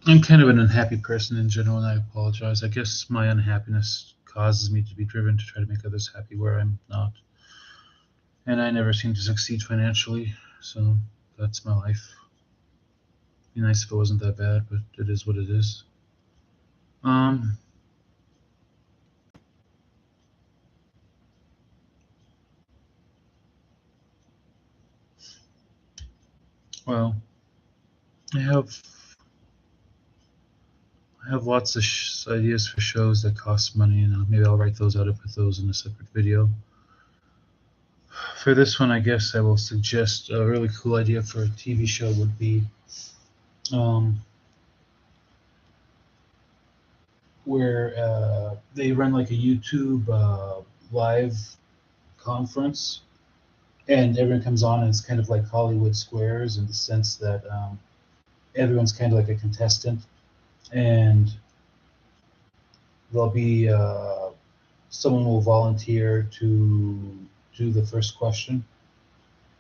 I'm kind of an unhappy person in general, and I apologize. I guess my unhappiness causes me to be driven to try to make others happy where I'm not. And I never seem to succeed financially, so that's my life. Be nice if it wasn't that bad, but it is what it is. Um, well, I have I have lots of ideas for shows that cost money, and maybe I'll write those out and put those in a separate video. For this one, I guess I will suggest a really cool idea for a TV show would be um, where they run like a YouTube live conference, and everyone comes on, and it's kind of like Hollywood Squares in the sense that everyone's kind of like a contestant, and there'll be someone will volunteer to do the first question,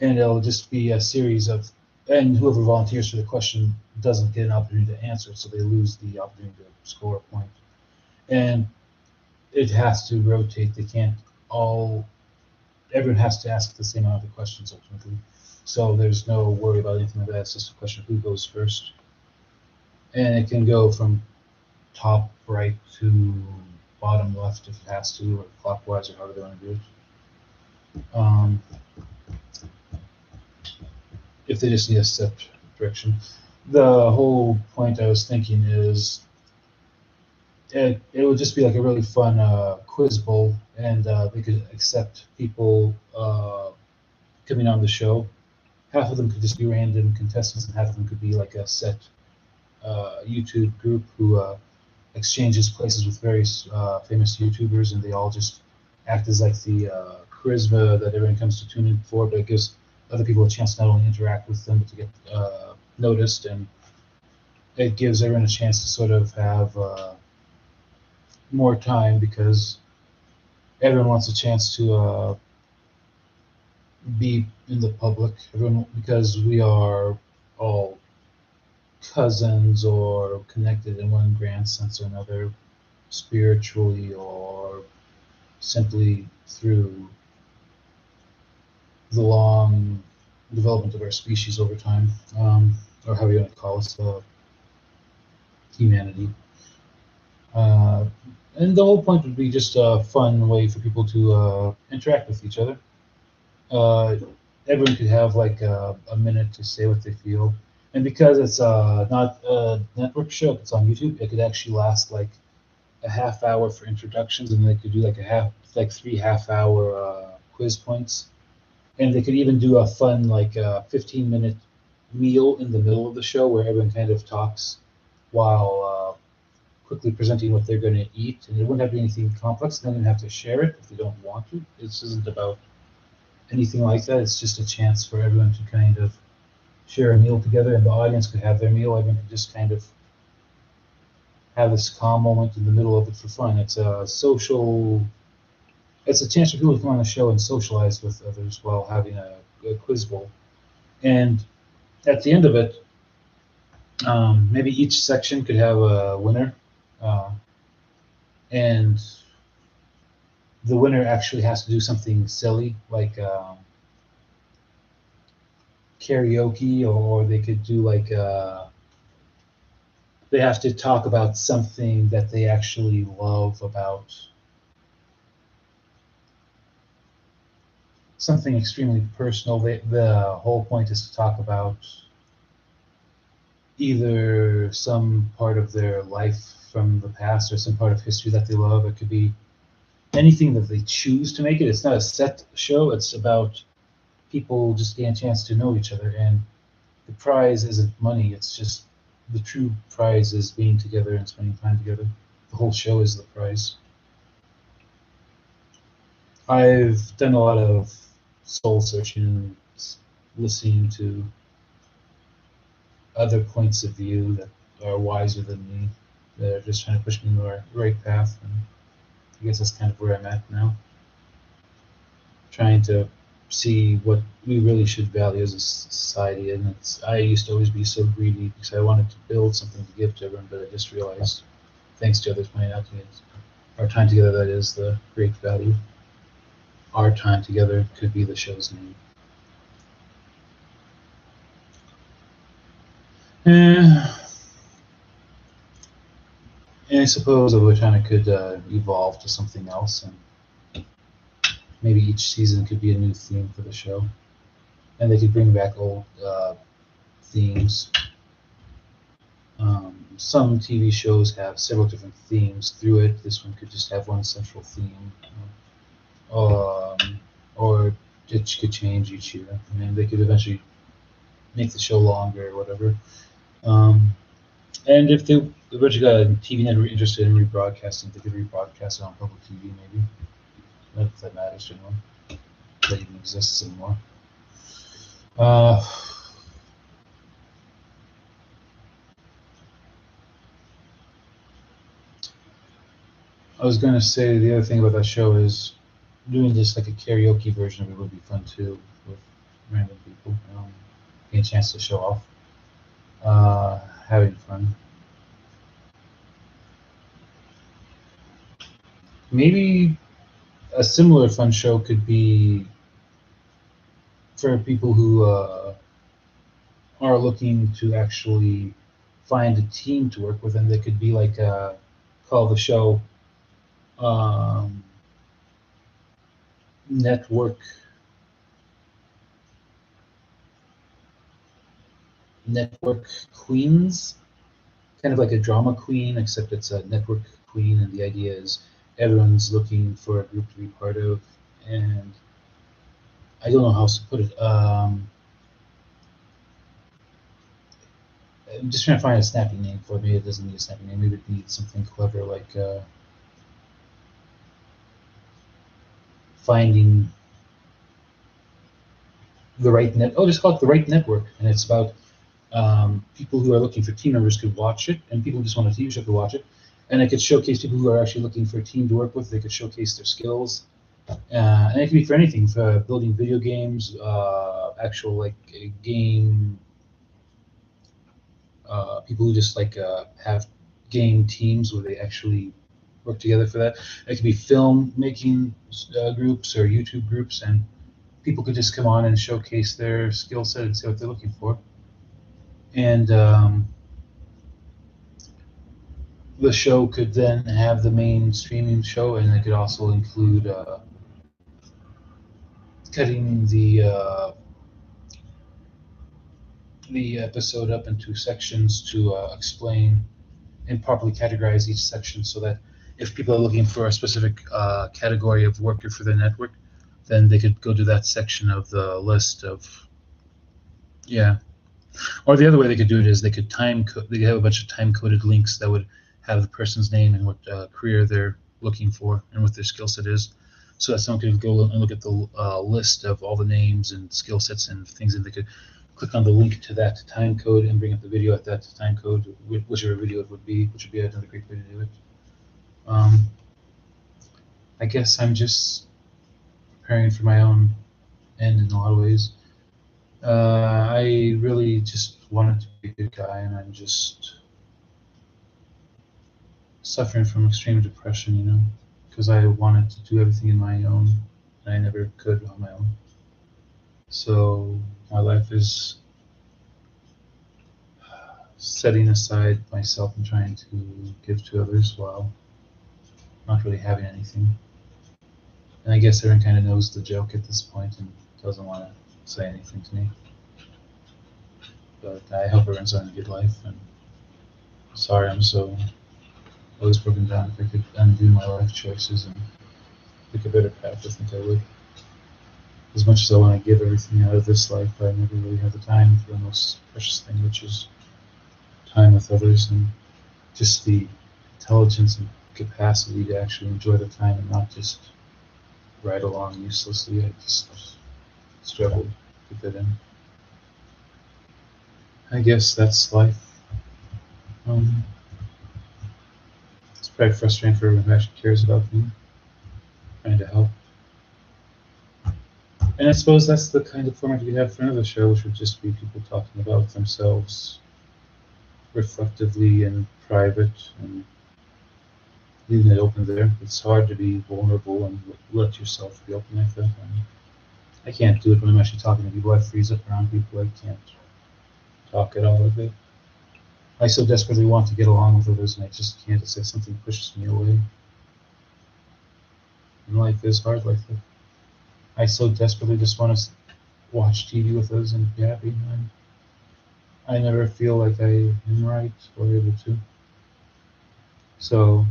and it'll just be a series of, and whoever volunteers for the question doesn't get an opportunity to answer, so they lose the opportunity to score a point. And it has to rotate. They can't all. Everyone has to ask the same amount of questions ultimately. So there's no worry about anything like that. It's just a question of who goes first, and it can go from top right to bottom left if it has to, or clockwise, or however they want to do it. If they just need a set direction. The whole point I was thinking is it would just be like a really fun quiz bowl, and they could accept people coming on the show. Half of them could just be random contestants, and half of them could be like a set YouTube group who exchanges places with various famous YouTubers, and they all just act as like the charisma that everyone comes to tune in for, but it gives other people a chance to not only interact with them, but to get noticed, and it gives everyone a chance to sort of have more time because everyone wants a chance to be in the public. Everyone, because we are all cousins or connected in one grand sense or another, spiritually or simply through the long development of our species over time, or however you want to call us, humanity. Uh, and the whole point would be just a fun way for people to interact with each other. Uh, Everyone could have like a minute to say what they feel, and because it's not a network show, it's on YouTube, it could actually last like a half hour for introductions, and they could do like like 3 half-hour quiz points, and they could even do a fun like 15-minute meal in the middle of the show where everyone kind of talks while quickly presenting what they're going to eat, and it wouldn't have to be anything complex. They don't even have to share it if they don't want to. This isn't about anything like that. It's just a chance for everyone to kind of share a meal together, and the audience could have their meal. Everyone could just kind of have this calm moment in the middle of it for fun. It's a social. It's a chance for people to come on the show and socialize with others while having a quiz bowl. And at the end of it, maybe each section could have a winner, uh, and the winner actually has to do something silly like karaoke, or they could do like they have to talk about something that they actually love about something extremely personal. The whole point is to talk about either some part of their life from the past or some part of history that they love. It could be anything that they choose to make it. It's not a set show. It's about people just getting a chance to know each other. And the prize isn't money. It's just the true prize is being together and spending time together. The whole show is the prize. I've done a lot of soul searching, listening to other points of view that are wiser than me, that are just trying to push me in the right path. And I guess that's kind of where I'm at now, trying to see what we really should value as a society. And I used to always be so greedy because I wanted to build something to give to everyone, but I just realized, thanks to others pointing out to me, our time together, that is the great value. Our time together could be the show's name. And I suppose over time it could evolve to something else, and maybe each season could be a new theme for the show. And they could bring back old themes. Some TV shows have several different themes through it. This one could just have one central theme, or it could change each year. I mean, they could eventually make the show longer or whatever. And if they eventually got a TV network interested in rebroadcasting, they could rebroadcast it on public TV, maybe. Not if that matters to anyone. That even exists anymore. I was going to say the other thing about that show is doing just like a karaoke version of it would be fun too, with random people, getting a chance to show off, having fun. Maybe a similar fun show could be for people who are looking to actually find a team to work with, and they could be like call the show network queens, kind of like a drama queen, except it's a network queen, and the idea is everyone's looking for a group to be part of, and I don't know how else to put it. I'm just trying to find a snappy name for it. Maybe it doesn't need a snappy name. Maybe it needs something clever like finding the right net. Oh, just call it the right network, and it's about people who are looking for team members could watch it, and people who just want a TV show could watch it, and it could showcase people who are actually looking for a team to work with. They could showcase their skills, and it can be for anything, for building video games, actual like game. People who just like have game teams where they actually work together for that. It could be film making groups or YouTube groups, and people could just come on and showcase their skill set and say what they're looking for. And the show could then have the main streaming show, and it could also include cutting the episode up into sections to explain and properly categorize each section, so that if people are looking for a specific category of worker for the network, then they could go to that section of the list of, yeah. Or the other way they could do it is they could they could have a bunch of time-coded links that would have the person's name and what career they're looking for and what their skill set is, so that someone could go and look at the list of all the names and skill sets and things, and they could click on the link to that time code and bring up the video at that time code, whichever video it would be, which would be another great way to do it. I guess I'm just preparing for my own end in a lot of ways. I really just wanted to be a good guy, and I'm just suffering from extreme depression, because I wanted to do everything in my own, and I never could on my own. So my life is setting aside myself and trying to give to others while not really having anything. And I guess everyone kind of knows the joke at this point and doesn't want to say anything to me. But I hope everyone's having a good life, and sorry I'm so always broken down. If I could undo my life choices and pick a better path, I think I would. As much as I want to give everything out of this life, I never really have the time for the most precious thing, which is time with others, and just the intelligence and capacity to actually enjoy the time and not just ride along uselessly. I just struggle to fit in. I guess that's life. It's probably frustrating for everyone who actually cares about me, trying to help. And I suppose that's the kind of format we have for another show, which would just be people talking about themselves reflectively and private and leaving it open there. It's hard to be vulnerable and let yourself be open like that. I can't do it when I'm actually talking to people. I freeze up around people. I can't talk at all of it. I so desperately want to get along with others, and I just can't. It's like something pushes me away. And life is hard like that. I so desperately just want to watch TV with others and be happy. And I never feel like I am right or able to. So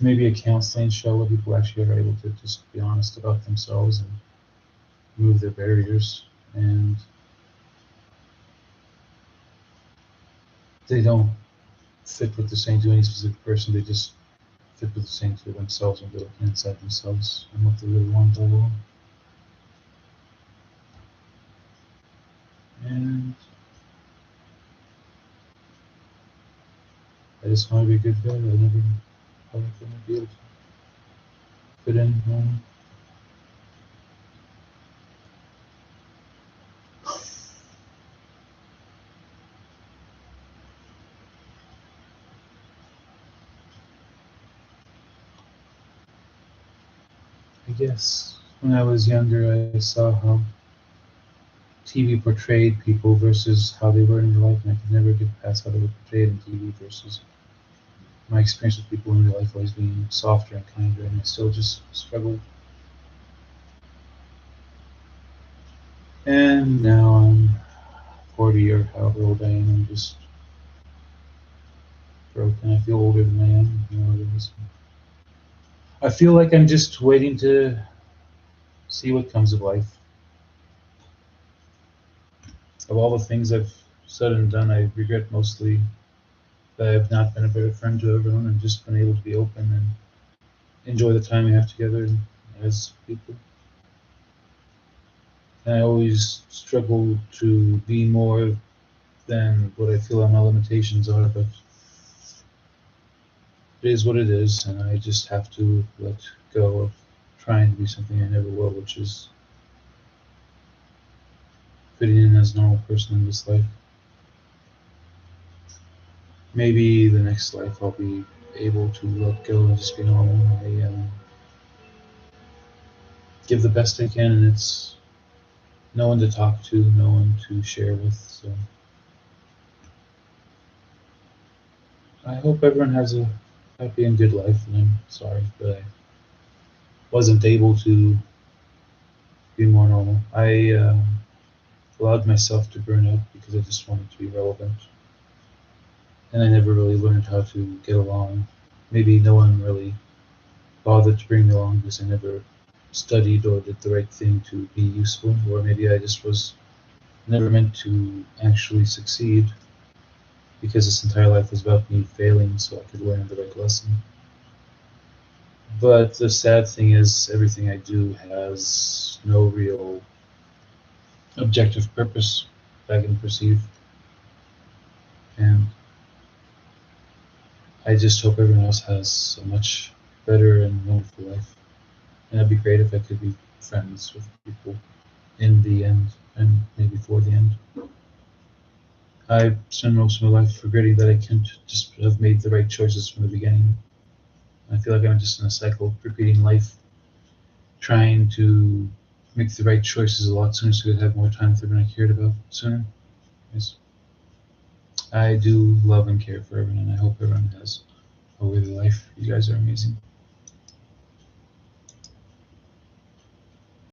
maybe a counseling show where people actually are able to just be honest about themselves and remove their barriers, and they don't fit what they're saying to any specific person. They just fit what they're saying to themselves and they're looking inside themselves and what they really want all along. And I just want to be a good guy. I never thought I would be able to fit in. I guess when I was younger, I saw how TV portrayed people versus how they were in real life, and I could never get past how they were portrayed in TV versus my experience with people in real life always being softer and kinder, and I still just struggle. And now I'm 40 or however old I am, I'm just broken. I feel older than I am. You know, it is. I feel like I'm just waiting to see what comes of life. Of all the things I've said and done, I regret mostly that I've not been a better friend to everyone and just been able to be open and enjoy the time we have together as people. And I always struggle to be more than what I feel my limitations are, but it is what it is, and I just have to let go of trying to be something I never will, which is fitting in as a normal person in this life. Maybe the next life I'll be able to let go and just be normal. I give the best I can, and it's no one to talk to, no one to share with. So I hope everyone has a happy and good life, and I'm sorry that I wasn't able to be more normal. I allowed myself to burn out because I just wanted to be relevant, and I never really learned how to get along. Maybe no one really bothered to bring me along because I never studied or did the right thing to be useful, or maybe I just was never meant to actually succeed because this entire life was about me failing so I could learn the right lesson. But the sad thing is, everything I do has no real objective purpose that I can perceive. And I just hope everyone else has a much better and wonderful life. And it'd be great if I could be friends with people in the end and maybe for the end. I spend most of my life regretting that I can't just have made the right choices from the beginning. I feel like I'm just in a cycle, repeating life, trying to make the right choices a lot sooner so I could have more time with everyone I cared about sooner. Yes. I do love and care for everyone, and I hope everyone has a worthy life. You guys are amazing.